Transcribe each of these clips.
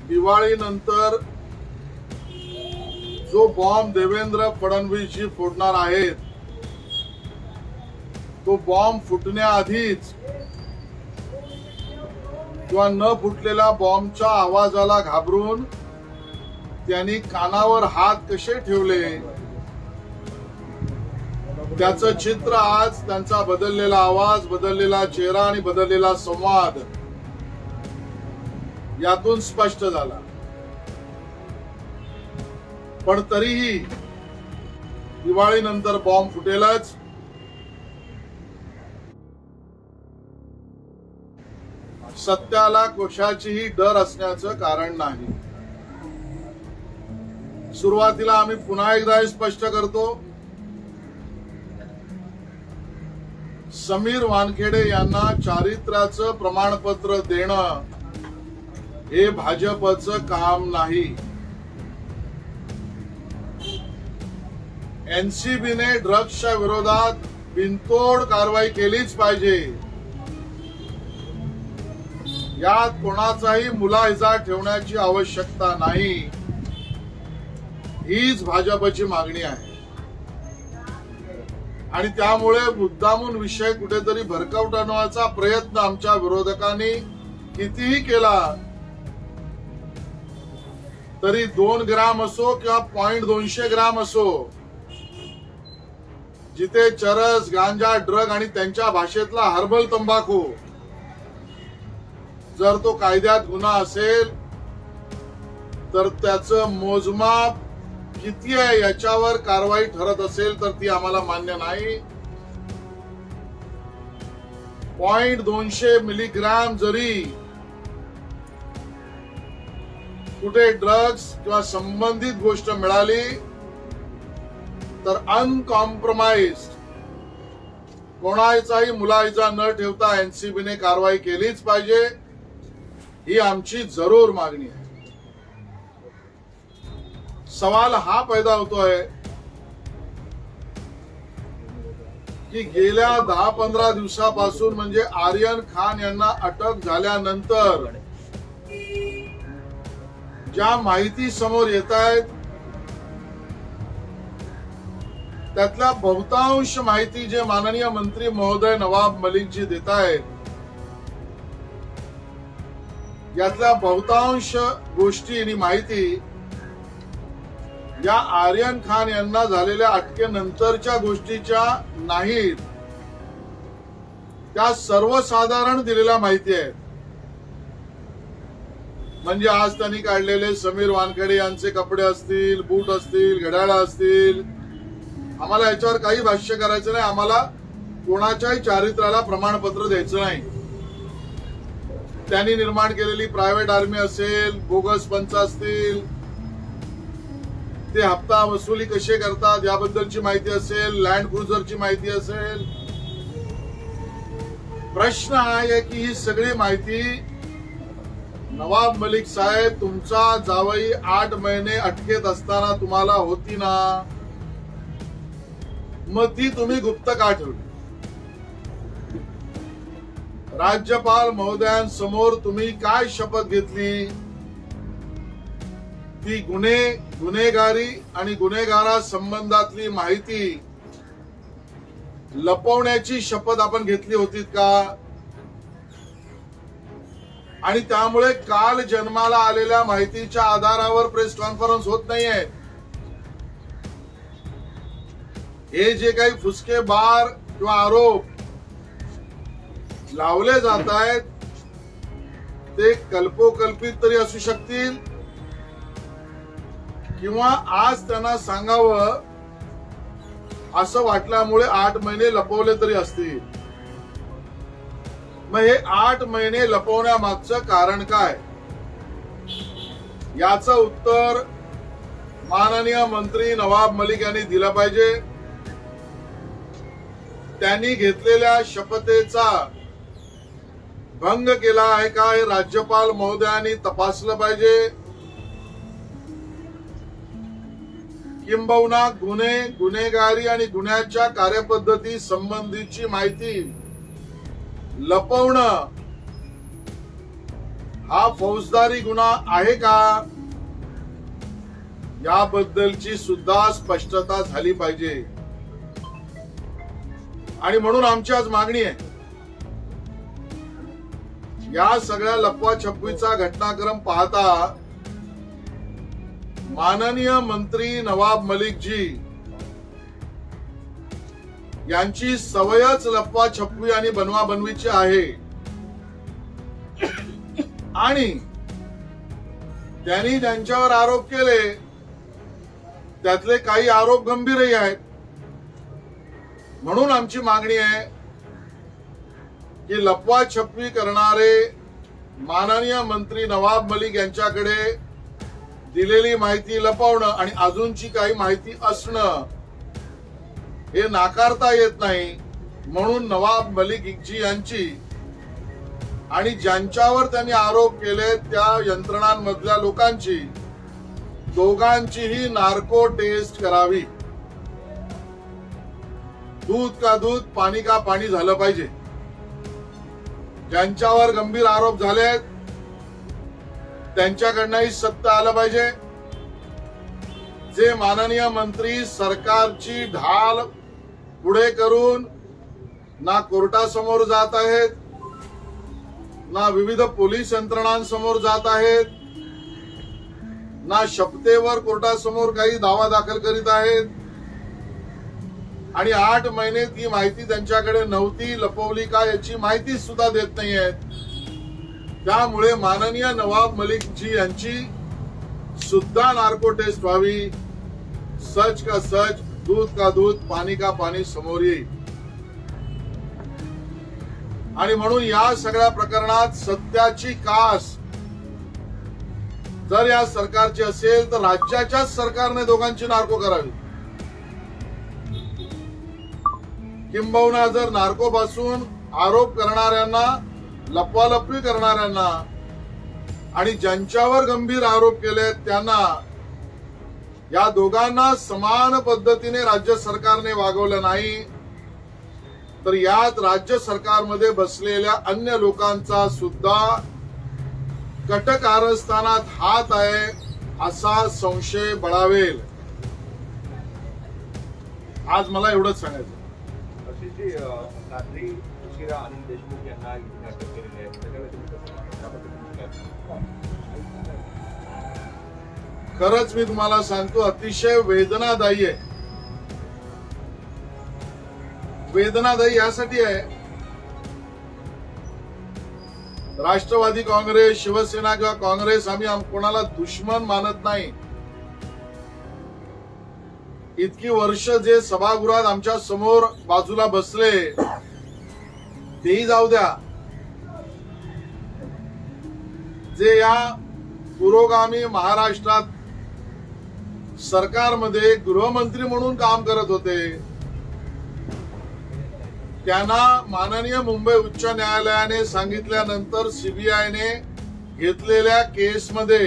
दिवाळीनंतर जो बॉम्ब देवेंद्र फडणवीसजी फोडणार आहेत तो बॉम्ब फुटण्याआधीच किंवा न फुटलेल्या बॉम्बच्या आवाजाला घाबरून त्यांनी कानावर हात कसे ठेवले त्याचं चित्र आज त्यांचा बदललेला आवाज, बदललेला चेहरा आणि बदललेला संवाद यातून स्पष्ट झाला. पण तरीही दिवाळीनंतर बॉम्ब फुटेलच. सत्याला कशाचीही डर असण्याचं कारण नाही. सुरुवातीला आम्ही पुन्हा एकदा स्पष्ट करतो, समीर वानखेडे यांना चारित्र्याचं प्रमाणपत्र देणं हे भाजपचं काम नाही. एनसीबीने ड्रग्सच्या विरोधात बिनतोड कारवाई केलीच पाहिजे. यात कोणाचाही मुलाहिजा ठेवण्याची आवश्यकता नाही. हीच भाजपची मागणी आहे. आणि त्यामुळे मुद्दामून विषय कुठेतरी भरकवण्याचा प्रयत्न आमच्या विरोधकांनी कितीही केला तरी 2 ग्राम असो किंवा 0.200 ग्राम असो, जिथे चरस, गांजा, ड्रग आणि त्यांच्या भाषेतला हर्बल तंबाखू जर तो कायद्यात गुन्हा असेल तर त्याचं मोजमाप किती आहे याच्यावर कारवाई ठरत असेल तर ती आम्हाला मान्य नाही. 0.200 मिलीग्राम जरी कुठे ड्रग्स किंवा संबंधित गोष्ट मिळाली तर अनकॉम्प्रोमाइज कोणाचाही मुलाहिजा न ठेवता एनसीबीने कारवाई केलीच पाहिजे. ही आमची जरूर मागणी आहे. सवाल हा पैदा होतोय की गेल्या 10-15 दिवसापासून म्हणजे आर्यन खान यांना अटक झाल्यानंतर ज्या माहिती समोर येत आहेत त्यातल्या बहुतांश माहिती जे माननीय मंत्री महोदय नवाब मलिकजी देत आहेत यातल्या बहुतांश गोष्टी आणि माहिती या आर्यन खान यांना झालेल्या अटकेनंतरच्या गोष्टीच्या नाहीत, त्या सर्वसाधारण दिलेल्या माहिती आहेत. म्हणजे आज त्यांनी काढलेले समीर वानखेडे यांचे कपडे असतील, बूट असतील, घड्याळ असतील, आम्हाला याच्यावर काही भाष्य करायचं नाही. आम्हाला कोणाच्याही चारित्र्याला प्रमाणपत्र द्यायचं नाही. त्यांनी निर्माण केलेली प्रायव्हेट आर्मी असेल, बोगस पंच असतील, ते हप्ता वसुली कसे करतात याबद्दलची माहिती असेल, लँड क्रुझरची माहिती असेल. प्रश्न आहे की ही सगळी माहिती नवाब मलिक साहेब तुमचा जावई 8 महिने अटकेत असताना तुम्हाला होती ना, मग ती तुम्ही गुप्त का ठेवली? राज्यपाल महोदयांसमोर तुम्ही काय शपथ घेतली? ती गुन्हेगारी आणि गुन्हेगारा संबंधातली माहिती लपवण्याची शपथ आपण घेतली होती का? आणि त्यामुळे काल जन्माला आलेल्या माहितीच्या आधारावर प्रेस कॉन्फरन्स होत नाहीये. हे जे काही फुसकेबार किंवा आरोप लावले जात आहेत ते कल्पोकल्पित तरी असू शकतील किंवा आज त्यांना सांगावं असं वाटल्यामुळे 8 महिने लपवले तरी असतील. मग हे 8 महिने लपवण्यामागचं कारण काय? याचं उत्तर माननीय मंत्री नवाब मलिक यांनी दिलं पाहिजे. त्यांनी घेतलेल्या शपथेचा भंग केला आहे का हे राज्यपाल महोदयांनी तपासलं पाहिजे. किंबहुना गुन्हेगारी आणि गुन्ह्याच्या कार्यपद्धती संबंधीची माहिती लपवणं हा फौजदारी गुन्हा आहे का, याबद्दलची सुद्धा स्पष्टता झाली पाहिजे. आणि म्हणून आमची आज मागणी आहे, या सगळ्या लपवाछपवीचा घटनाक्रम पाहता माननीय मंत्री नवाब मलिक जी यांची सवयच लपवाछपवी आणि बनवाबनवीची आहे. आणि त्यांनी ज्यांच्यावर आरोप केले त्यातले काही आरोप गंभीरही आहेत. म्हणून आमची मागणी आहे की लपवाछपवी करणारे माननीय मंत्री नवाब मलिक यांच्याकडे दिलेली माहिती लपवणं आणि अजूनची काही माहिती असणं हे नाकारता येत नाही. म्हणून नवाब मलिक जी यांची आणि ज्यांच्यावर त्यांनी आरोप केले त्या यंत्रणांमधल्या लोकांची दोघांचीही नार्को टेस्ट करावी. दूध का दूध पाणी का पाणी झालं पाहिजे. ज्यांच्यावर गंभीर आरोप झालेत त्यांच्याकडनंही सत्य आलं पाहिजे. जे माननीय मंत्री सरकारची ढाल पुढे करून ना कोर्टासमोर जात आहेत, ना विविध पोलीस यंत्रणांसमोर जात आहेत, ना शपथेवर कोर्टासमोर काही दावा दाखल करीत आहेत, आणि 8 महिने ती माहिती त्यांच्याकडे नव्हती, लपवली का याची माहिती सुद्धा देत नाहीयेत. त्यामुळे माननीय नवाब मलिक जी यांची सुद्धा नार्को टेस्ट व्हावी. सच का सच, दूध का दूध, पाणी का पाणी समोर येईल. आणि म्हणून या सगळ्या प्रकरणात सत्याची कास जर या सरकारची असेल तर राज्याच्याच सरकारने दोघांची नार्को करावी. किंबहुना जर नार्को पासून आरोप करणाऱ्यांना, लपवालपवी करणाऱ्यांना आणि ज्यांच्यावर गंभीर आरोप केले त्यांना, या दोघांना समान पद्धतीने राज्य सरकारने वागवलं नाही तर यात राज्य सरकारमध्ये बसलेल्या अन्य लोकांचा सुद्धा कटकारस्थानात हात आहे असा संशय बळावेल. आज मला एवढंच सांगायचं. जी रात्री उशिरा अनिल देशमुख यांना अटक केलेली आहे, खरंच मी तुम्हाला सांगतो अतिशय वेदनादायी आहे. वेदनादायी यासाठी आहे, राष्ट्रवादी काँग्रेस, शिवसेना किंवा काँग्रेस आम्ही कोणाला दुश्मन मानत नाही. इतकी वर्ष जे सभागृहात आमच्या समोर बाजूला बसले तेही जाऊ द्या. जे या पुरोगामी महाराष्ट्रात सरकारमध्ये गृहमंत्री म्हणून काम करत होते त्यांना माननीय मुंबई उच्च न्यायालयाने सांगितल्यानंतर सीबीआयने घेतलेल्या केसमध्ये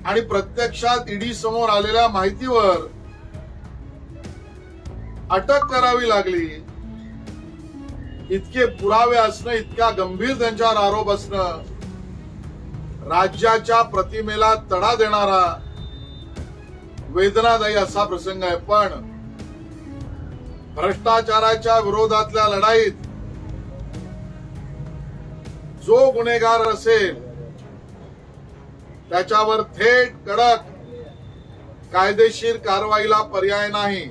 आणि प्रत्यक्षात ईडी समोर आलेल्या माहितीवर अटक करावी लागली. इतके पुरावे असणं, इतक्या गंभीर त्यांच्यावर आरोप असणं राज्याच्या प्रतिमेला तडा देणारा वेदनादायी असा प्रसंग आहे. पण भ्रष्टाचाराच्या विरोधातल्या लढाईत जो गुन्हेगार असेल त्याच्यावर थेट कडक कायदेशीर कारवाईला पर्याय नाही.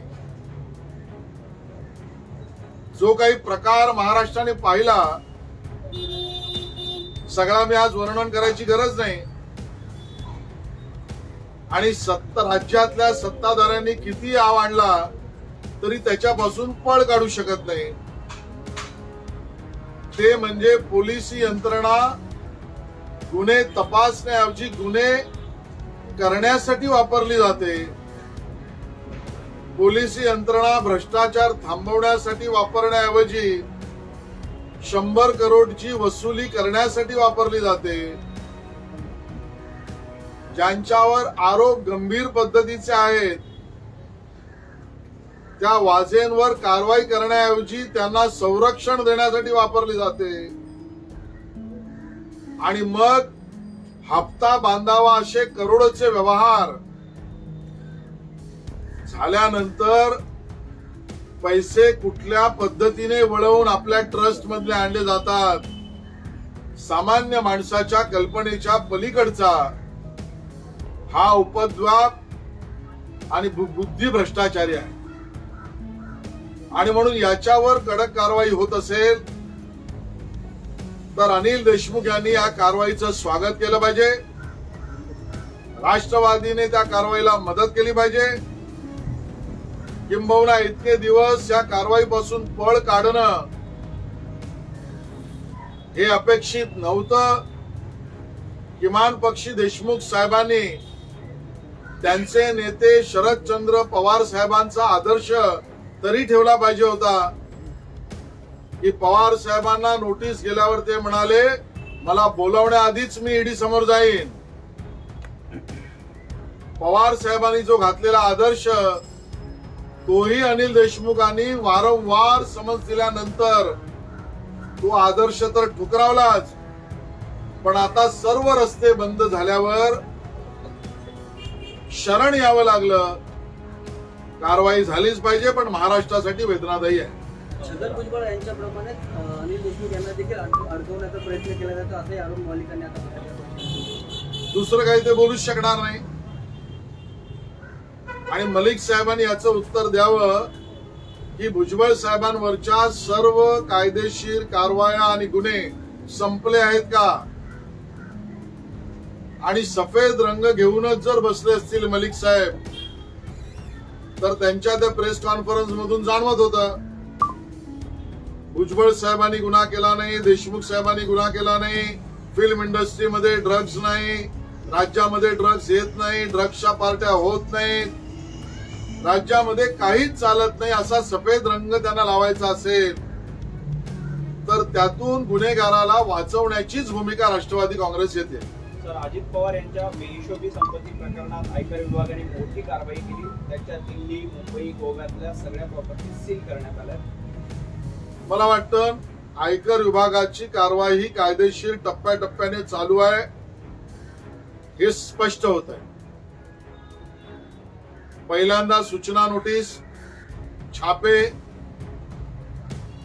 जो काही प्रकार महाराष्ट्राने पाहिला सगळा मी आज वर्णन करायची गरज नाही. आणि राज्यातल्या सत्ताधाऱ्यांनी किती आव आणला तरी त्याच्यापासून पळ काढू शकत नाही. ते म्हणजे पोलिसी यंत्रणा गुन्हे तपासण्याऐवजी गुन्हे करण्यासाठी वापरली जाते. पोलिसी यंत्रणा भ्रष्टाचार थांबवण्यासाठी वापरण्याऐवजी 100 करोडची वसुली करण्यासाठी वापरली जाते. ज्यांच्यावर आरोप गंभीर पद्धतीचे आहेत त्या वाजेंवर कारवाई करण्याऐवजी त्यांना संरक्षण देण्यासाठी वापरली जाते. आणि मग हप्ता बांधावा असे करोडोचे व्यवहार झाल्यानंतर पैसे कुठल्या पद्धतीने वळवून आपल्या ट्रस्ट मध्ये आणले जातात, सामान्य माणसाच्या कल्पनेच्या पलीकडचा हा उपद्व्याप आणि बुद्धी भ्रष्टाचारी आहे. आणि म्हणून याच्यावर कडक कारवाई होत असेल तर अनिल देशमुख यांनी या कारवाईचं स्वागत केलं पाहिजे. राष्ट्रवादीने त्या कारवाईला मदत केली पाहिजे. किंबहुना इतके दिवस या कारवाईपासून पळ काढणं हे अपेक्षित नव्हतं. किमान पक्षी देशमुख साहेबांनी त्यांचे नेते शरदचंद्र पवार साहेबांचा आदर्श तरी ठेवला पाहिजे होता की पवार साहेबांना नोटीस गेल्यावर ते म्हणाले मला बोलावण्याआधीच मी ईडी समोर जाईन. पवार साहेबांनी जो घातलेला आदर्श तोही अनिल देशमुखांनी वारंवार समज दिल्यानंतर तो आदर्श तर ठुकरावलाच. पण आता सर्व रस्ते बंद झाल्यावर शरण यावं लागलं. कारवाई झालीच पाहिजे, पण महाराष्ट्रासाठी वेदनादायी आहे. छगन भुजबळ यांच्याप्रमाणे अनिल देशमुख यांना देखील अडकवण्याचा प्रयत्न केला जातो असे आरोप मालिकांनी आता दुसरं काही ते बोलूच शकणार नाही. आणि मलिक साहेबांनी याचं उत्तर द्यावं की भुजबळ साहेबांवरच्या सर्व कायदेशीर कारवाया आणि गुन्हे संपले आहेत का. आणि सफेद रंग घेऊनच जर बसले असतील मलिक साहेब तर त्यांच्या त्या प्रेस कॉन्फरन्स मधून जाणवत होतं भुजबळ साहेबांनी गुन्हा केला नाही, देशमुख साहेबांनी गुन्हा केला नाही, फिल्म इंडस्ट्रीमध्ये ड्रग्ज नाही, राज्यामध्ये ड्रग्ज येत नाही, ड्रग्जच्या पार्ट्या होत नाहीत, राज्यामध्ये काहीच चालत नाही असा सफेद रंग त्यांना लावायचा असेल तर त्यातून गुन्हेगाराला वाचवण्याचीच भूमिका राष्ट्रवादी काँग्रेस येते. सर, अजित पवार यांच्या बेहिशोबी संपत्ती प्रकरणात आयकर विभागाने मोठी कारवाई केली. त्याच्या दिल्ली, मुंबई, गोव्यातल्या सगळ्या प्रॉपर्टी सील करण्यात आल्या. मला वाटतं आयकर विभागाची कारवाई ही कायदेशीर टप्प्याटप्प्याने चालू आहे हे स्पष्ट होत आहे. पहिल्यांदा सूचना नोटीस, छापे,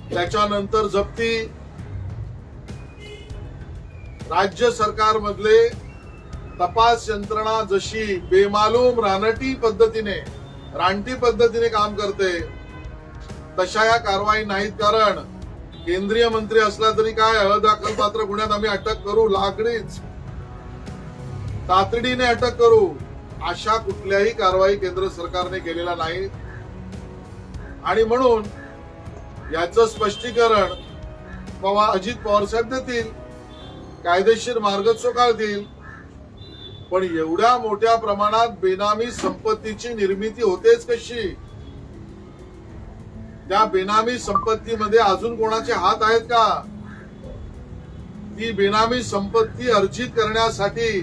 त्याच्यानंतर जप्ती. राज्य सरकारमधले तपास यंत्रणा जशी बेमालूम रानटी पद्धतीने काम करते तशा या कारवाई नाहीत. कारण केंद्रीय मंत्री असला तरी काय अदाखलपात्र गुन्ह्यात आम्ही अटक करू, लागलीच तातडीने अटक करू, अशा कुठल्याही कारवाई केंद्र सरकारने केलेला नाही. आणि म्हणून याचं स्पष्टीकरण अजित पवार साहेब देतील, कायदेशीर मार्ग चोखाळतील. पण एवढ्या मोठ्या प्रमाणात बेनामी संपत्तीची निर्मिती होतेच कशी. त्या बेनामी संपत्तीमध्ये अजून कोणाचे हात आहेत का. ती बेनामी संपत्ती अर्जित करण्यासाठी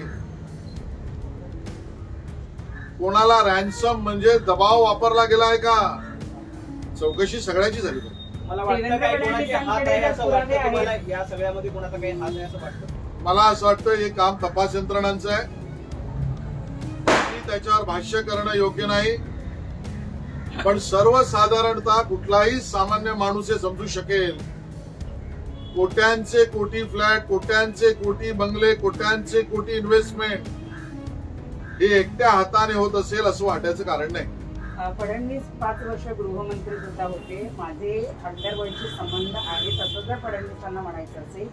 कोणाला रॅन्सम म्हणजे दबाव वापरला गेला आहे का. चौकशी सगळ्याची झाली पाहिजे. मला वाटतं काही कोणाचे हात आहे असं वाटतं तुम्हाला, या सगळ्यामध्ये कोणाचा काही हात आहे असं वाटतं. मला असं वाटतं हे काम तपास यंत्रणांचं आहे. त्याच्यावर भाष्य करणं योग्य नाही. पण सर्वसाधारणतः कुठलाही सामान्य माणूस हे समजू शकेल कोट्यांचे कोटी फ्लॅट, कोट्यांचे कोटी बंगले, कोट्यांचे कोटी इन्व्हेस्टमेंट हे एकट्या हाताने होत असेल असं वाटायचं कारण नाही. फडणवीस 5 वर्ष गृहमंत्री सुद्धा होते. माझे अंडरवर्ल्डशी संबंध आहेत असं जर फडणवीसांना म्हणायचं असेल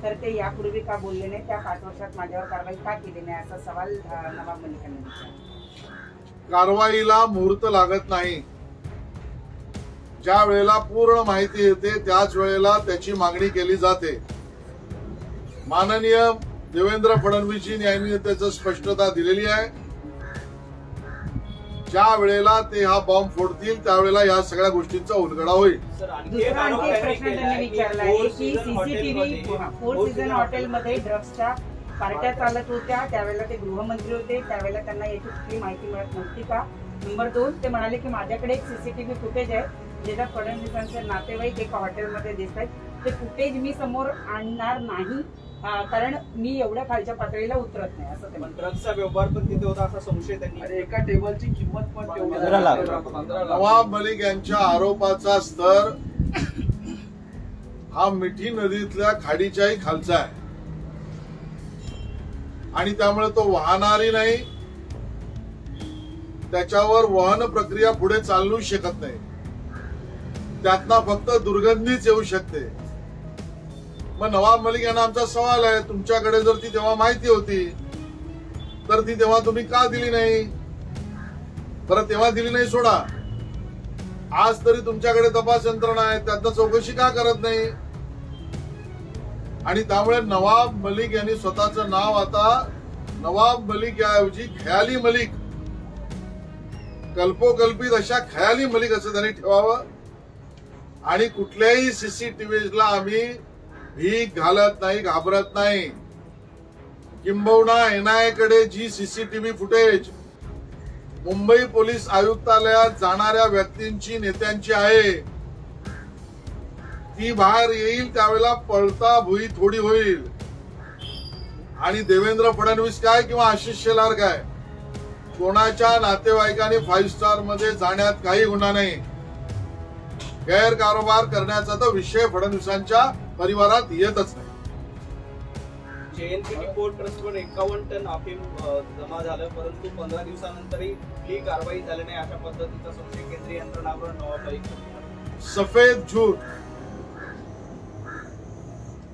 तर ते यापूर्वी का बोलले नाही, त्या 5 वर्षात माझ्यावर कारवाई का केली नाही असा सवाल नवाब मलिकांनी विचारला. कारवाईला मुहूर्त लागत नाही. ज्या वेळेला पूर्ण माहिती येते त्याच वेळेला त्याची मागणी केली जाते. माननीय देवेंद्र फडणवीसजी यांनी त्याचं स्पष्टता दिलेली आहे. ज्या वेळेला ते हा बॉम्ब फोडतील त्यावेळेला या सगळ्या गोष्टींचा उलगडा होईल. दुसरा आणखी एक प्रश्न त्यांनी विचारला आहे की सीसीटीव्ही 4 सीझन हॉटेलमध्ये ड्रग्सच्या पार्ट्या चालत होत्या, त्यावेळेला ते गृहमंत्री होते, त्यावेळेला त्यांना याची कुठली माहिती मिळत नव्हती का. नंबर 2, ते म्हणाले की माझ्याकडे एक सीसीटीव्ही फुटेज आहे ज्याच्यात फडणवीसांचे नातेवाईक एका हॉटेलमध्ये दिसत आहेत. ते फुटेज मी समोर आणणार नाही कारण मी एवढ्या खालच्या पातळीला उतरत नाही असं ते पण म्हणतात. ड्रग्सचा व्यवहार पण तिथे होता असा संशय त्यांनी. आणि एका टेबलची किंमत पण 15 लाख. 15 लाख. नवाब मलिक यांच्या आरोपाचा स्तर हा मिठी नदीतल्या खाडीच्याही खालचा आहे आणि त्यामुळे तो वाहणारी नाही, त्याच्यावर वहन प्रक्रिया पुढे चालू शकत नाही, त्यातनं फक्त दुर्गंधीच येऊ शकते. मग नवाब मलिक यांना आमचा सवाल आहे, तुमच्याकडे जर ती तेव्हा माहिती होती तर ती तेव्हा तुम्ही का दिली नाही? बरं तेव्हा दिली नाही सोडा, आज तरी तुमच्याकडे तपास यंत्रणा आहे, त्यातनं चौकशी का करत नाही? आणि त्यामुळे नवाब मलिक यांनी स्वतःचं नाव आता नवाब मलिक याऐवजी खयाली मलिक, कल्पोकल्पित अशा खयाली मलिक असं त्यांनी ठेवावं. आणि कुठल्याही सीसीटीव्हीला आम्ही भीक घालत नाही, घाबरत नाही. किंबहुना एनआयए कडे जी सीसीटीव्ही फुटेज मुंबई पोलीस आयुक्तालयात जाणाऱ्या व्यक्तींची, नेत्यांची आहे, ती बाहेर येईल त्यावेळेला पळता भुई थोडी होईल. आणि देवेंद्र फडणवीस काय किंवा आशिष शेलार काय, कोणाच्या नातेवाईकांनी 5 स्टार मध्ये जाण्यात काही गुन्हा नाही. गैरकारोबार करण्याचा तर विषय फडणवीसांच्या परिवारात येतच नाही. JNPT पोर्ट ट्रस्टवर 51 टन अफीम जमा झालं, परंतु 15 दिवसानंतरही कुठलीही कारवाई झाली नाही, अशा पद्धतीचा संशय केंद्रीय यंत्रणावर नवाब मलिक यांनी. सफेद झूट,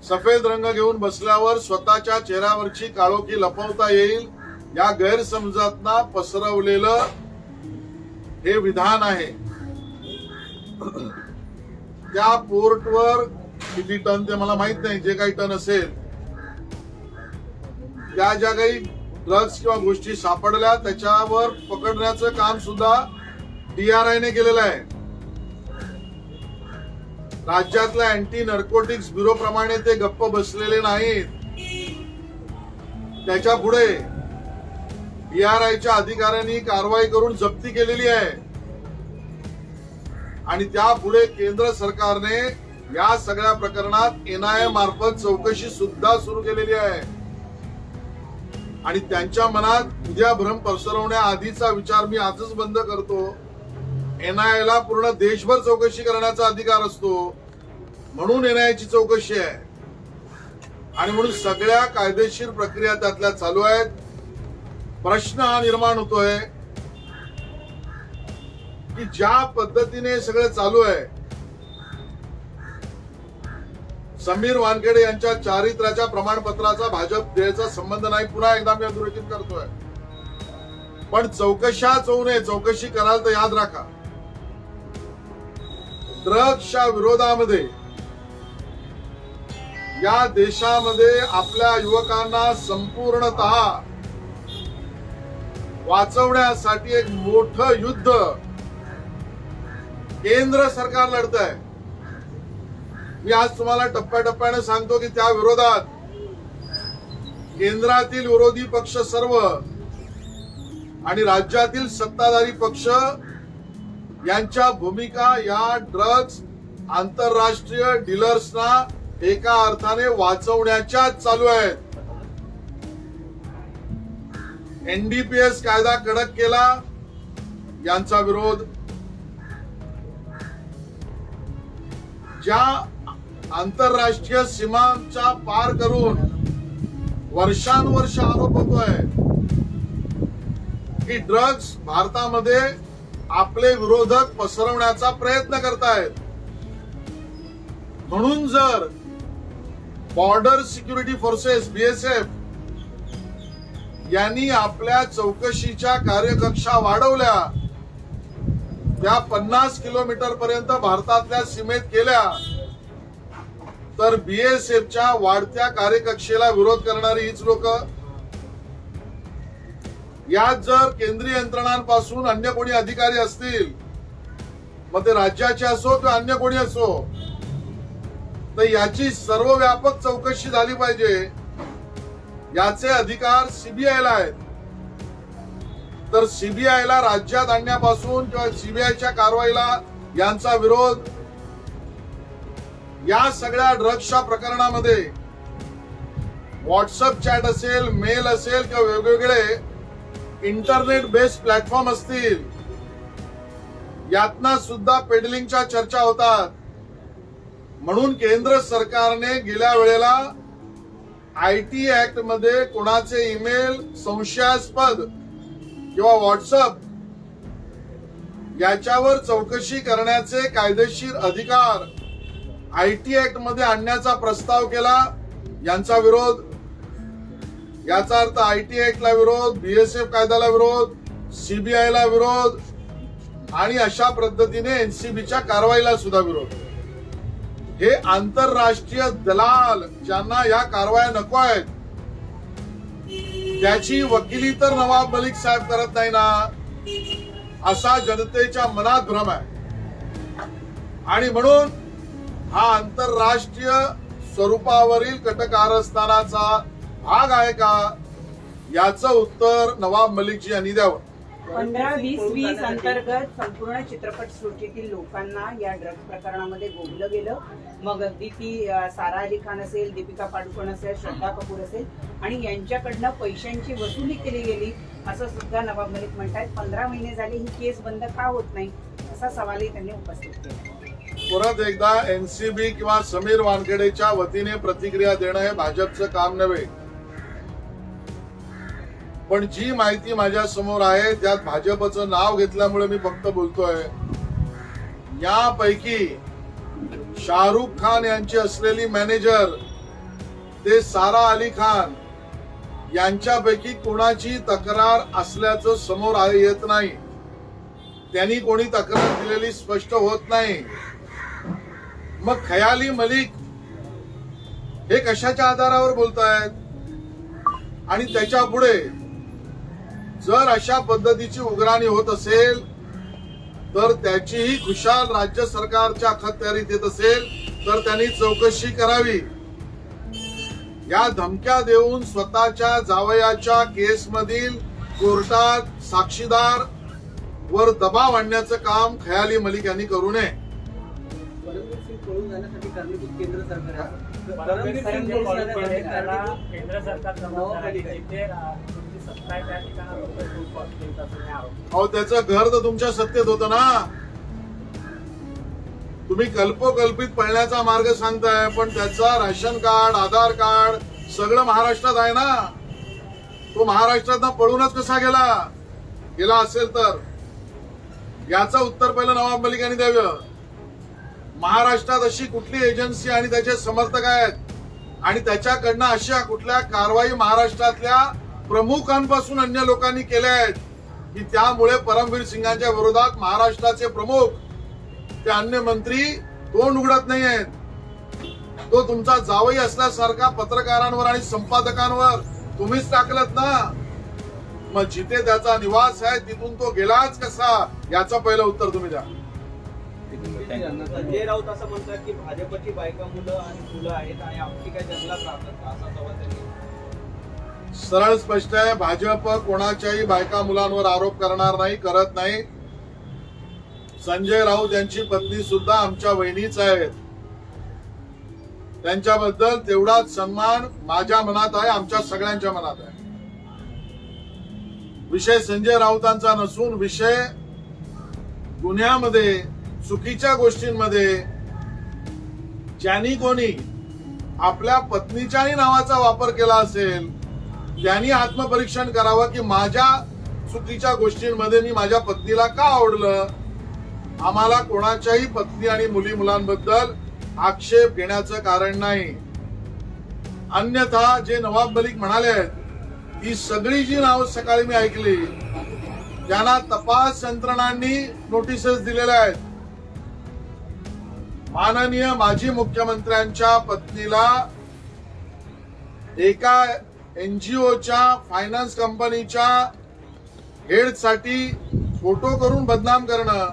सफेद रंग घेऊन बसल्यावर स्वतःच्या चेहऱ्यावरची काळोखी लपवता येईल या गैरसमजातना पसरवलेलं हे विधान आहे. त्या पोर्टवर किती टन ते मला माहित नाही, जे काही टन असेल त्या ज्या काही ड्रग्स किंवा गोष्टी सापडल्या त्याच्यावर पकडण्याचं काम सुद्धा DRI ने केलेलं आहे. राज्यातल्या अँटी नर्कोटिक्स ब्युरो प्रमाणे ते गप्प बसलेले नाहीत. त्याच्या पुढे DRIच्या अधिकाऱ्यांनी कारवाई करून जप्ती केलेली आहे आणि त्या पुढे केंद्र सरकारने या सगळ्या प्रकरणात NIA मार्फत चौकशी सुद्धा सुरू केलेली आहे. आणि त्यांच्या मनात उद्या भ्रम पसरवण्याआधीचा विचार मी आजच बंद करतो. NIA ला पूर्ण देशभर चौकशी करण्याचा अधिकार असतो, म्हणून NIA ची चौकशी आहे. आणि म्हणून सगळ्या कायदेशीर प्रक्रिया त्यातल्या चालू आहेत. प्रश्न हा निर्माण होतोय की ज्या पद्धतीने सगळं चालू आहे, समीर वानखेडे यांच्या चारित्र्याच्या प्रमाणपत्राचा भाजप द्यायचा संबंध नाही, पुन्हा एकदा मी अधोरेखित करतोय. पण चौकशाच होऊ नये, चौकशी कराल तर याद राखा, ड्रग्सच्या विरोधामध्ये या देशामध्ये आपल्या युवकांना संपूर्णतः वाचवण्यासाठी एक मोठं युद्ध केंद्र सरकार लढत आहे. मी आज तुम्हाला टप्प्याटप्प्याने सांगतो की त्या विरोधात केंद्रातील विरोधी पक्ष सर्व आणि राज्यातील सत्ताधारी पक्ष यांच्या भूमिका या ड्रग्स आंतरराष्ट्रीय डीलर्सना एका अर्थाने वाचवण्याच्या चालू आहेत. NDPS कायदा कडक केला, यांचा विरोध. ज्या आंतरराष्ट्रीय सीमांच्या पार करून वर्षानुवर्ष आरोप होतोय की ड्रग्स भारतामध्ये आपले विरोधक पसरवण्याचा प्रयत्न करतायत. म्हणून जर बॉर्डर सिक्युरिटी फोर्सेस BSF यांनी आपल्या चौकशीच्या कार्यकक्षा वाढवल्या, त्या 50 किलोमीटर पर्यंत भारतातल्या सीमेत केल्या, तर BSFच्या वाढत्या कार्यकक्षेला विरोध करणारी हीच लोक. यात जर केंद्रीय यंत्रणांपासून अन्य कोणी अधिकारी असतील, मग ते राज्याचे असो किंवा अन्य कोणी असो, तर याची सर्वव्यापक चौकशी झाली पाहिजे. याचे अधिकार CBIला आहेत. तर CBIला राज्यात आणण्यापासून किंवा CBIच्या कारवाईला यांचा विरोध, या सगळ्या ड्रग्सच्या प्रकरणामध्ये व्हॉट्सअप चॅट असेल, मेल असेल किंवा वेगवेगळे इंटरनेट बेस्ड प्लॅटफॉर्म असतील, यातना सुद्धा पेडलिंगच्या चर्चा होतात. म्हणून केंद्र सरकारने गेल्या वेळेला IT ऍक्ट मध्ये कोणाचे ईमेल संशयास्पद किंवा व्हॉट्सअप याच्यावर चौकशी करण्याचे कायदेशीर अधिकार IT ऍक्ट मध्ये आणण्याचा प्रस्ताव केला. यांचा विरोध, याचा अर्थ IT ऍक्टला विरोध, BSF कायद्याला विरोध, CBI ला विरोध आणि अशा पद्धतीने NCBच्या कारवाईला सुद्धा विरोध. हे आंतरराष्ट्रीय दलाल ज्यांना या कारवाया नको आहेत, त्याची वकिली तर नवाब मलिक साहेब करत नाही ना, असा जनतेच्या मनात भ्रम आहे. आणि म्हणून हा आंतरराष्ट्रीय स्वरूपावरील कटकारस्थानाचा भाग आहे का, याचं उत्तर नवाब मलिकजी यांनी द्यावं. 15-20-20 अंतर्गत संपूर्ण चित्रपट सृष्टीतील लोकांना या ड्रग्ज प्रकरणामध्ये गोवलं गेलं. मग अगदी ती सारा अली खान असेल, दीपिका पाडुकोण असेल, श्रद्धा कपूर असेल आणि यांच्याकडनं पैशांची वसुली केली गेली असं सुद्धा नवाब मलिक म्हणतात. 15 महिने झाले ही केस बंद का होत नाही असा सवालही त्यांनी उपस्थित केला. परत एकदा NCB किंवा समीर वानखेडेच्या वतीने प्रतिक्रिया देणं हे भाजपचं काम नव्हे. पण जी माहिती माझ्या समोर आहे त्यात भाजपचं नाव घेतल्यामुळे मी फक्त बोलतोय. यापैकी शाहरुख खान यांची असलेली मॅनेजर ते सारा अली खान यांच्यापैकी कोणाची तक्रार असल्याचं समोर येत नाही. त्यांनी कोणी तक्रार दिलेली स्पष्ट होत नाही. मग खयाली मलिक हे कशाच्या आधारावर बोलतायत? आणि त्याच्या पुढे जर अशा पद्धतीची उग्राणी होत असेल तर त्याचीही खुशाल राज्य सरकारच्या अखत्यारीत येत असेल तर त्यांनी चौकशी करावी. या धमक्या देऊन स्वतःच्या जावयाच्या केसमधील कोर्टात साक्षीदार वर दबाव आणण्याचं काम खयाली मलिक यांनी करू नये. परमवीर सिंग पळून जाण्यासाठी कारणीभूत केंद्र सरकार आहे. परमवीर सिंग पळून पळून जाण्यासाठी त्याला कारणीभूत केंद्र सरकार जबाबदार आहे. जिथे तुमची सत्ता आहे त्या ठिकाणी अहो त्याचं घर तर तुमच्या सत्तेत होतं ना. तुम्ही कल्पोकल्पित पळण्याचा मार्ग सांगताय, पण त्याचा राशन कार्ड, आधार कार्ड सगळं महाराष्ट्रात आहे ना. तो महाराष्ट्रात पळूनच कसा गेला असेल तर याचं उत्तर पहिलं नवाब मलिक यांनी द्यावं. महाराष्ट्रात अशी कुठली एजन्सी आणि त्याचे समर्थक आहेत आणि त्याच्याकडनं अशा कुठल्या कारवाई महाराष्ट्रातल्या प्रमुखांपासून अन्य लोकांनी केल्या आहेत की त्यामुळे परमवीर सिंगांच्या विरोधात महाराष्ट्राचे प्रमुख ते अन्य मंत्री तोंड उघडत नाही आहेत. तो तुमचा जावई असल्यासारखा पत्रकारांवर आणि संपादकांवर तुम्हीच टाकलत ना. मग जिथे त्याचा निवास आहे तिथून तो गेलाच कसा याचं पहिलं उत्तर तुम्ही द्या. संजय राऊत असं म्हणतात की भाजपची बायका, मुलं आणि मुलं आहेत आणि आमची काय जंगलात राहतात का, असा सवाल त्यांनी. सरळ स्पष्ट आहे, भाजप कोणाच्याही बायका मुलांवर आरोप करणार नाही, करत नाही. संजय राऊत यांची पत्नी सुद्धा आमच्या वहिनीच आहेत. त्यांच्याबद्दल तेवढाच सन्मान माझ्या मनात आहे, आमच्या सगळ्यांच्या मनात आहे. विषय संजय राऊतांचा नसून विषय गुन्ह्यामध्ये, चुकीच्या गोष्टींमध्ये ज्यांनी कोणी आपल्या पत्नीच्याही नावाचा वापर केला असेल त्यांनी आत्मपरीक्षण करावं की माझ्या चुकीच्या गोष्टींमध्ये मी माझ्या पत्नीला का आवडलं. आम्हाला कोणाच्याही पत्नी आणि मुली मुलांबद्दल आक्षेप घेण्याचं कारण नाही. अन्यथा जे नवाब मलिक म्हणाले ती सगळी जी नावं सकाळी मी ऐकली त्यांना तपास यंत्रणांनी नोटिसेस दिलेल्या आहेत. माननीय माजी मुख्यमंत्र्यांच्या पत्नीला एका NGOच्या फायनान्स कंपनीच्या हेडसाठी फोटो करून बदनाम करणं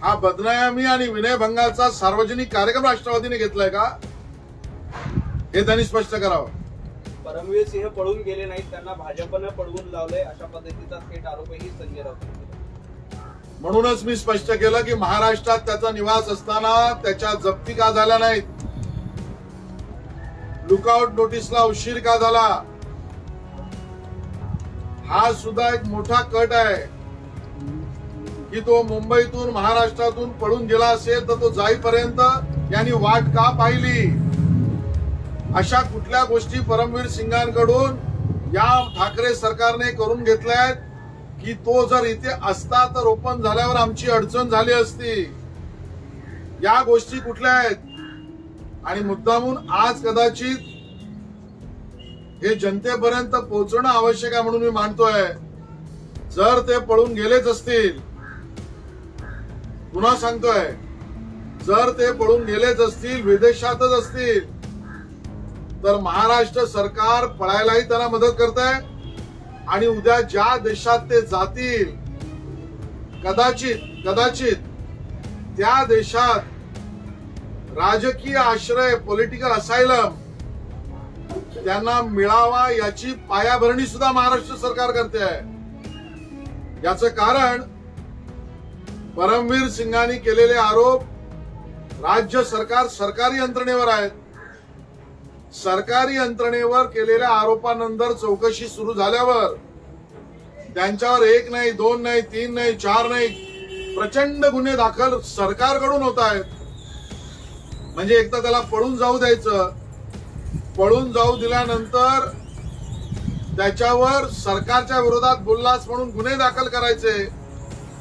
हा बदनामी आणि विनयभंगाचा सार्वजनिक कार्यक्रम राष्ट्रवादीने घेतलाय का, हे त्यांनी स्पष्ट करावं. परमवीर सिंह पळून गेले नाहीत, त्यांना भाजपनं पळवून लावलंय अशा पद्धतीचा थेट आरोपही संजय राऊत यांनी केला. म्हणूनच मी स्पष्ट केलं की महाराष्ट्रात त्याचा निवास असताना त्याच्या जप्ती का झाल्या नाहीत. लुकआउट नोटीसला उशीर का झाला, हा सुद्धा एक मोठा कट आहे की तो मुंबईतून महाराष्ट्रातून पळून गेला असेल तर तो जाईपर्यंत यांनी वाट का पाहिली. अशा कुठल्या गोष्टी परमवीर सिंगांकडून या ठाकरे सरकारने करून घेतल्या आहेत की तो जर इथे असता तर ओपन झाल्यावर आमची अडचण झाली असती. या गोष्टी कुठल्या आहेत आणि मुद्दामून आज कदाचित हे जनतेपर्यंत पोहोचणं आवश्यक आहे म्हणून मी मानतोय. जर ते पळून गेलेच असतील, पुन्हा सांगतोय, जर ते पळून गेलेच असतील, विदेशातच असतील, तर महाराष्ट्र सरकार पळायलाही त्यांना मदत करत आहे आणि उद्या ज्या देशात ते जातील कदाचित त्या देशात राजकीय आश्रय, पॉलिटिकल असायलम त्यांना मिळावा याची पायाभरणी सुद्धा महाराष्ट्र सरकार करते आहे. याचं कारण परमवीर सिंगांनी केलेले आरोप राज्य सरकार सरकारी यंत्रणेवर आहेत. सरकारी यंत्रणेवर केलेल्या आरोपानंतर चौकशी सुरू झाल्यावर त्यांच्यावर 1 नाही 2 नाही 3 नाही 4 नाही प्रचंड गुन्हे दाखल सरकारकडून होत आहेत. म्हणजे एक तर त्याला पळून जाऊ द्यायचं, पळून जाऊ दिल्यानंतर त्याच्यावर सरकारच्या विरोधात बोललास म्हणून गुन्हे दाखल करायचे.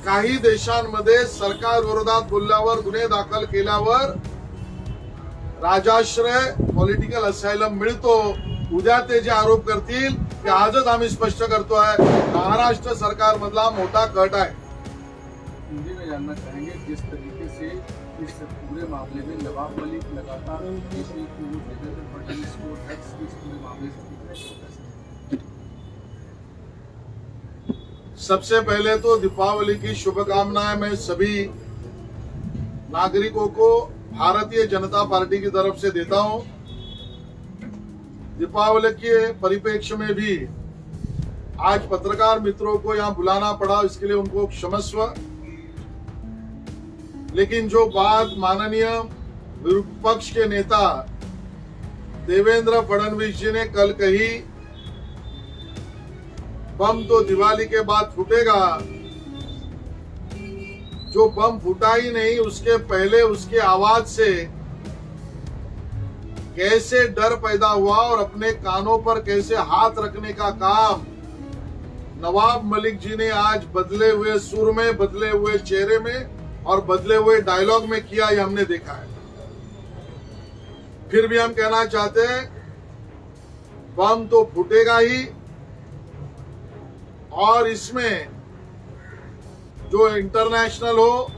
काही देशांमध्ये सरकार विरोधात बोलल्यावर गुन्हे दाखल केल्यावर राजाश्रय, पॉलिटिकल असायलम मिळतो. उद्या ते जे आरोप करतील ते आजच आम्ही स्पष्ट करतोय, महाराष्ट्र सरकार मधला मोठा कट आहे. हिंदी में जानना चाहेंगे जिस तरीके से इस पूरे मामले में नवाब मलिक लगातार देवेंद्र फडणवीस को ड्रग्स के इस पूरे मामले से कितना होता है? सबसे पहले तो दीपावली की शुभकामनाएं मैं सभी नागरिकों को भारतीय जनता पार्टी की तरफ से देता हूं. दीपावली के परिप्रेक्ष्य में भी आज पत्रकार मित्रों को यहां बुलाना पड़ा, इसके लिए उनको क्षमस्व. लेकिन जो बात माननीय विपक्ष के नेता देवेंद्र फडणवीस जी ने कल कही, बम तो दिवाली के बाद फूटेगा, जो बम फूटा ही नहीं उसके पहले उसके आवाज से कैसे डर पैदा हुआ और अपने कानों पर कैसे हाथ रखने का काम नवाब मलिक जी ने आज बदले हुए सुर में, बदले हुए चेहरे में और बदले हुए डायलॉग में किया, ये हमने देखा है. फिर भी हम कहना चाहते हैं बम तो फूटेगा ही और इसमें जो इंटरनेशनल हो,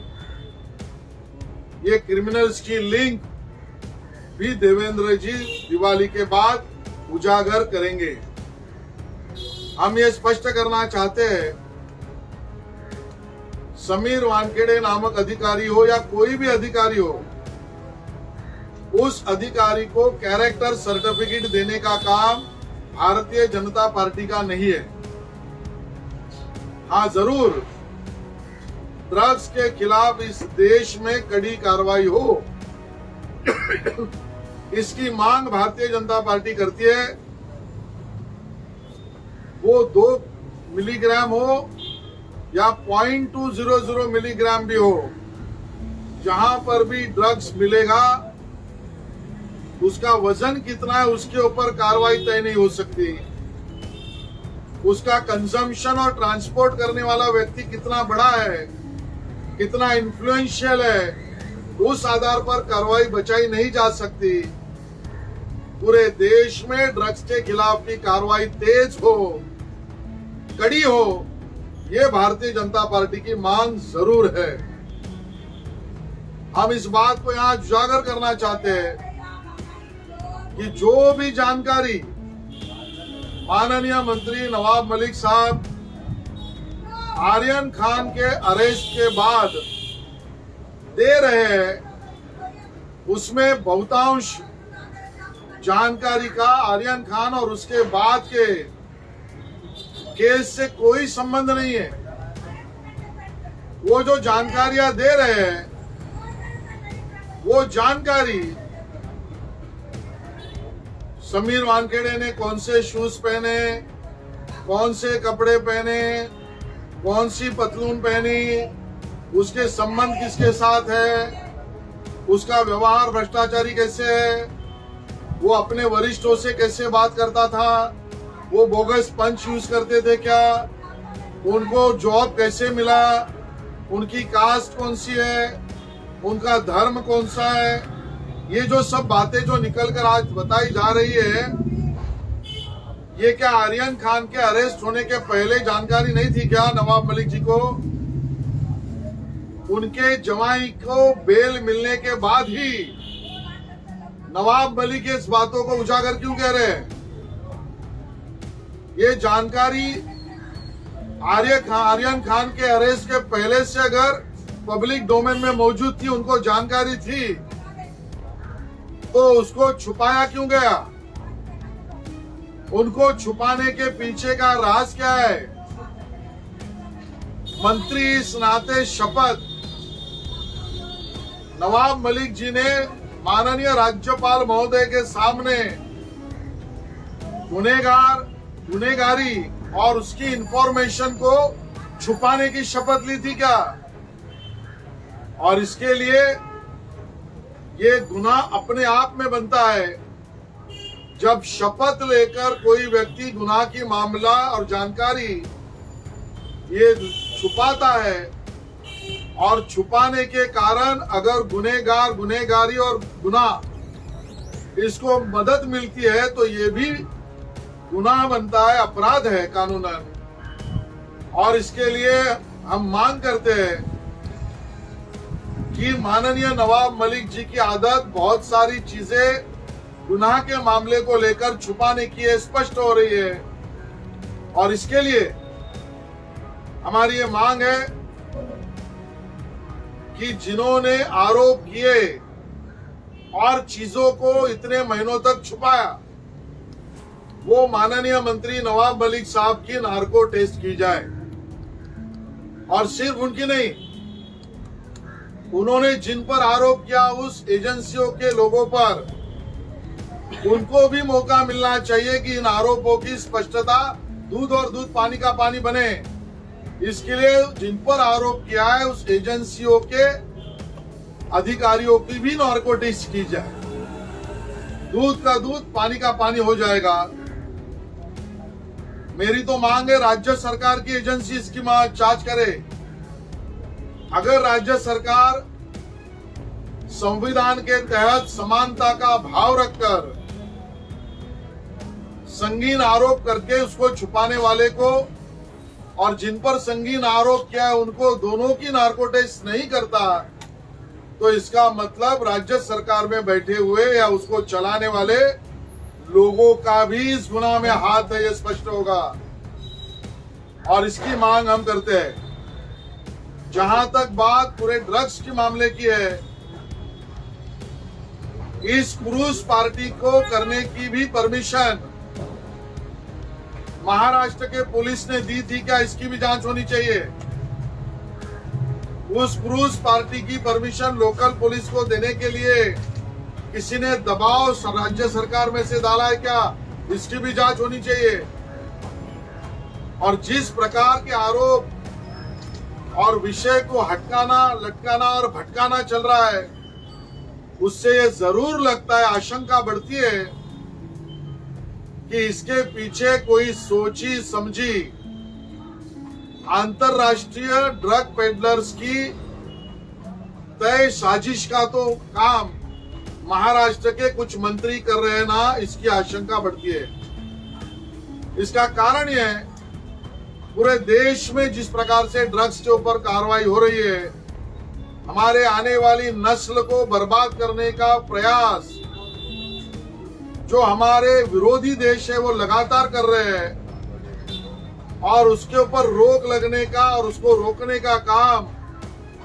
ये क्रिमिनल्स की लिंक भी देवेंद्र जी दिवाली के बाद उजागर करेंगे. हम ये स्पष्ट करना चाहते हैं, समीर वानखेड़े नामक अधिकारी हो या कोई भी अधिकारी हो, उस अधिकारी को कैरेक्टर सर्टिफिकेट देने का काम भारतीय जनता पार्टी का नहीं है. हाँ, जरूर ड्रग्स के खिलाफ इस देश में कड़ी कार्रवाई हो, इसकी मांग भारतीय जनता पार्टी करती है. वो 2 मिलीग्राम हो या 0.200 मिलीग्राम भी हो, जहां पर भी ड्रग्स मिलेगा उसका वजन कितना है उसके ऊपर कार्रवाई तय नहीं हो सकती. उसका कंजम्पशन और ट्रांसपोर्ट करने वाला व्यक्ति कितना बड़ा है, कितना इन्फ्लुएंशियल है, उस आधार पर कार्रवाई बचाई नहीं जा सकती. पूरे देश में ड्रग्स के खिलाफ की कार्रवाई तेज हो, कड़ी हो, ये भारतीय जनता पार्टी की मांग जरूर है. हम इस बात को यहां उजागर करना चाहते हैं कि जो भी जानकारी माननीय मंत्री नवाब मलिक साहब आर्यन खान के अरेस्ट के बाद दे रहे हैं, उसमें बहुतांश जानकारी का आर्यन खान और उसके बाद के केस से कोई संबंध नहीं है. वो जो जानकारियां दे रहे हैं, वो जानकारी समीर वानखेड़े ने कौन से शूज पहने, कौन से कपड़े पहने, कौन सी पतलून पहनी, उसके संबंध किसके साथ है, उसका व्यवहार भ्रष्टाचारी कैसे है, वो अपने वरिष्ठों से कैसे बात करता था, वो बोगस पंच यूज करते थे क्या, उनको जॉब कैसे मिला, उनकी कास्ट कौन सी है, उनका धर्म कौन सा है, ये जो सब बातें जो निकलकर आज बताई जा रही है, ये क्या आर्यन खान के अरेस्ट होने के पहले जानकारी नहीं थी क्या नवाब मलिक जी को? उनके जवाई को बेल मिलने के बाद ही नवाब मलिक इस बातों को उजागर क्यों कह रहे हैं? ये जानकारी आर्यन खान के अरेस्ट के पहले से अगर पब्लिक डोमेन में मौजूद थी, उनको जानकारी थी, तो उसको छुपाया क्यों गया? उनको छुपाने के पीछे का राज क्या है? मंत्री इस नाते शपथ नवाब मलिक जी ने माननीय राज्यपाल महोदय के सामने गुनेगारी और उसकी इंफॉर्मेशन को छुपाने की शपथ ली थी क्या? और इसके लिए ये गुनाह अपने आप में बनता है जब शपथ लेकर कोई व्यक्ति गुनाह की मामला और जानकारी ये छुपाता है, और छुपाने के कारण अगर गुनेगार, गुनेगारी और गुनाह इसको मदद मिलती है तो ये भी गुनाह बनता है, अपराध है कानूनन। और इसके लिए हम मांग करते हैं कि माननीय नवाब मलिक जी की आदत बहुत सारी चीजें गुनाह के मामले को लेकर छुपाने की स्पष्ट हो रही है, और इसके लिए हमारी ये मांग है कि जिन्होंने आरोप किए और चीजों को इतने महीनों तक छुपाया, वो माननीय मंत्री नवाब मलिक साहब की नार्को टेस्ट की जाए। और सिर्फ उनकी नहीं, उन्होंने जिन पर आरोप किया उस एजेंसियों के लोगों पर, उनको भी मौका मिलना चाहिए कि इन आरोपों की स्पष्टता दूध और दूध पानी का पानी बने। इसके लिए जिन पर आरोप किया है उस एजेंसियों के अधिकारियों की भी नार्को टेस्ट की जाए, दूध का दूध पानी का पानी हो जाएगा। मेरी तो मांग है राज्य सरकार की एजेंसी इसकी जांच करे। अगर राज्य सरकार संविधान के तहत समानता का भाव रखकर संगीन आरोप करके उसको छुपाने वाले को और जिन पर संगीन आरोप किया है उनको दोनों की नार्को टेस्ट नहीं करता, तो इसका मतलब राज्य सरकार में बैठे हुए या उसको चलाने वाले लोगों का भी इस गुनाह में हाथ है, ये स्पष्ट होगा। और इसकी मांग हम करते हैं। जहां तक बात पूरे ड्रग्स के मामले की है, इस क्रूज पार्टी को करने की भी परमिशन महाराष्ट्र के पुलिस ने दी थी क्या? इसकी भी जांच होनी चाहिए। उस क्रूज पार्टी की परमिशन लोकल पुलिस को देने के लिए किसी ने दबाव राज्य सरकार में से डाला है क्या? इसकी भी जांच होनी चाहिए। और जिस प्रकार के आरोप और विषय को हटकाना, लटकाना और भटकाना चल रहा है, उससे ये जरूर लगता है, आशंका बढ़ती है कि इसके पीछे कोई सोची समझी अंतरराष्ट्रीय ड्रग पेडलर्स की तय साजिश का तो काम महाराष्ट्र के कुछ मंत्री कर रहे हैं ना, इसकी आशंका बढ़ती है। इसका कारण यह है, पूरे देश में जिस प्रकार से ड्रग्स के ऊपर कार्रवाई हो रही है, हमारे आने वाली नस्ल को बर्बाद करने का प्रयास जो हमारे विरोधी देश है वो लगातार कर रहे हैं, और उसके ऊपर रोक लगने का और उसको रोकने का काम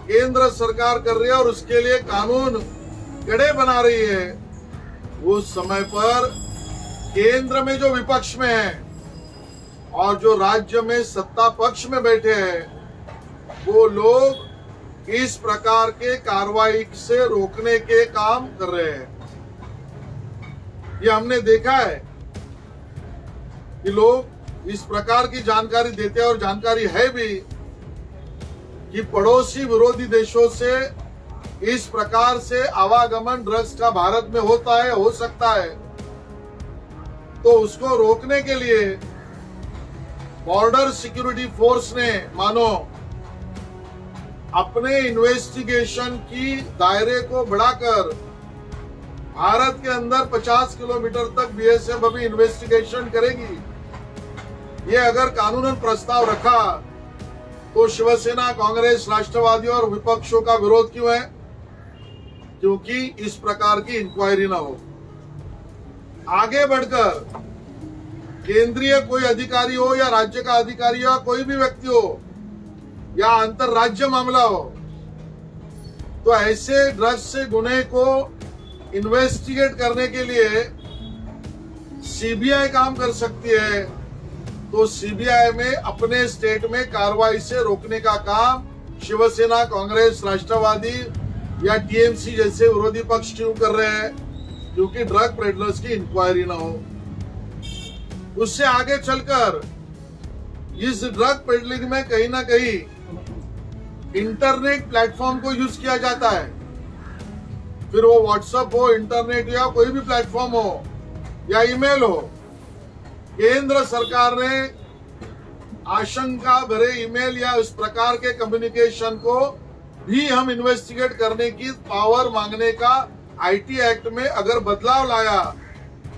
केंद्र सरकार कर रही है और उसके लिए कानून कड़े बना रही है। उस समय पर केंद्र में जो विपक्ष में है और जो राज्य में सत्ता पक्ष में बैठे हैं, वो लोग इस प्रकार के कार्रवाई से रोकने के काम कर रहे हैं। ये हमने देखा है कि लोग इस प्रकार की जानकारी देते हैं और जानकारी है भी कि पड़ोसी विरोधी देशों से इस प्रकार से आवागमन ड्रग्स का भारत में होता है, हो सकता है, तो उसको रोकने के लिए बॉर्डर सिक्योरिटी फोर्स ने मानो अपने इन्वेस्टिगेशन की दायरे को बढ़ाकर भारत के अंदर 50 किलोमीटर तक बीएसएफ अभी इन्वेस्टिगेशन करेगी। ये अगर कानूनन प्रस्ताव रखा तो शिवसेना, कांग्रेस, राष्ट्रवादी और विपक्षों का विरोध क्यों है? क्योंकि इस प्रकार की इंक्वायरी ना हो। आगे बढ़कर केंद्रीय कोई अधिकारी हो या राज्य का अधिकारी हो, कोई भी व्यक्ति हो या अंतरराज्य मामला हो, तो ऐसे ड्रग्स से गुने को इन्वेस्टिगेट करने के लिए सीबीआई काम कर सकती है। तो सीबीआई में अपने स्टेट में कार्रवाई से रोकने का काम शिवसेना, कांग्रेस, राष्ट्रवादी या टीएमसी जैसे विरोधी पक्ष क्यों कर रहे हैं? क्योंकि ड्रग पेडलर्स की इंक्वायरी ना हो। उससे आगे चलकर इस ड्रग पेडलिंग में कहीं ना कहीं इंटरनेट प्लेटफॉर्म को यूज किया जाता है, फिर वो व्हाट्सएप हो, इंटरनेट या कोई भी प्लेटफॉर्म हो या ईमेल हो। केंद्र सरकार ने आशंका भरे ईमेल या इस प्रकार के कम्युनिकेशन को भी हम इन्वेस्टिगेट करने की पावर मांगने का आईटी एक्ट में अगर बदलाव लाया,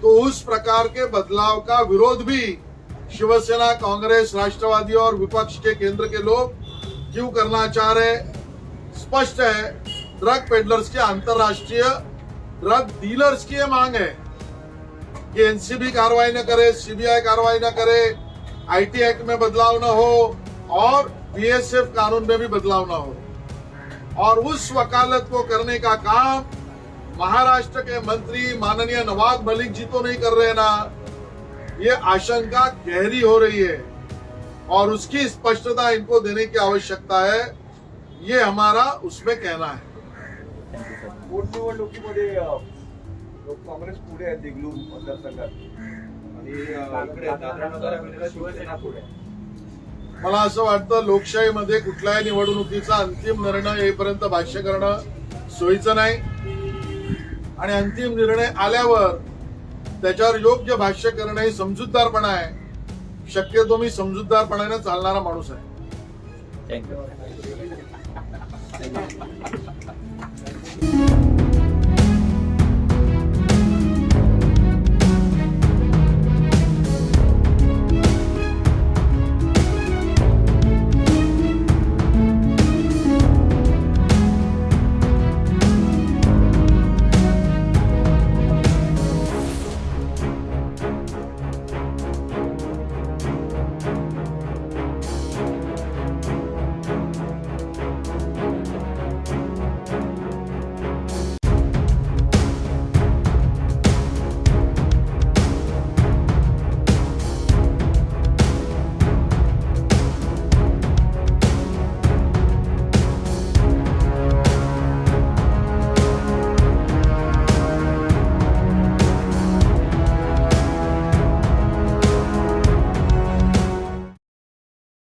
तो उस प्रकार के बदलाव का विरोध भी शिवसेना, कांग्रेस, राष्ट्रवादी और विपक्ष के केंद्र के लोग क्यों करना चाह रहे? स्पष्ट है, ड्रग पेडलर्स के, अंतरराष्ट्रीय ड्रग डीलर्स की यह मांग है कि एनसीबी कार्रवाई न करे, सीबीआई कार्रवाई न करे, आईटी एक्ट में बदलाव न हो और बीएसएफ कानून में भी बदलाव न हो। और उस वकालत को करने का काम महाराष्ट्र के मंत्री माननीय नवाब मलिक जी तो नहीं कर रहे ना। ये आशंका गहरी हो रही है और उसकी स्पष्टता इनको देने की आवश्यकता है, ये हमारा उसमें कहना है। पोटनिवडणुकीमध्ये काँग्रेस पुढे आहे, देगलूर मतदारसंघात आणि इकडे दादरा नगर शिवसेना पुढे. मला असं वाटतं लोकशाहीमध्ये कुठल्याही निवडणुकीचा अंतिम निर्णय येईपर्यंत भाष्य करणं सोयीचं नाही आणि अंतिम निर्णय आल्यावर त्याच्यावर योग्य भाष्य करणं ही समजूतदारपणा आहे. शक्यतो मी समजूतदारपणाने चालणारा माणूस आहे. थँक्यू.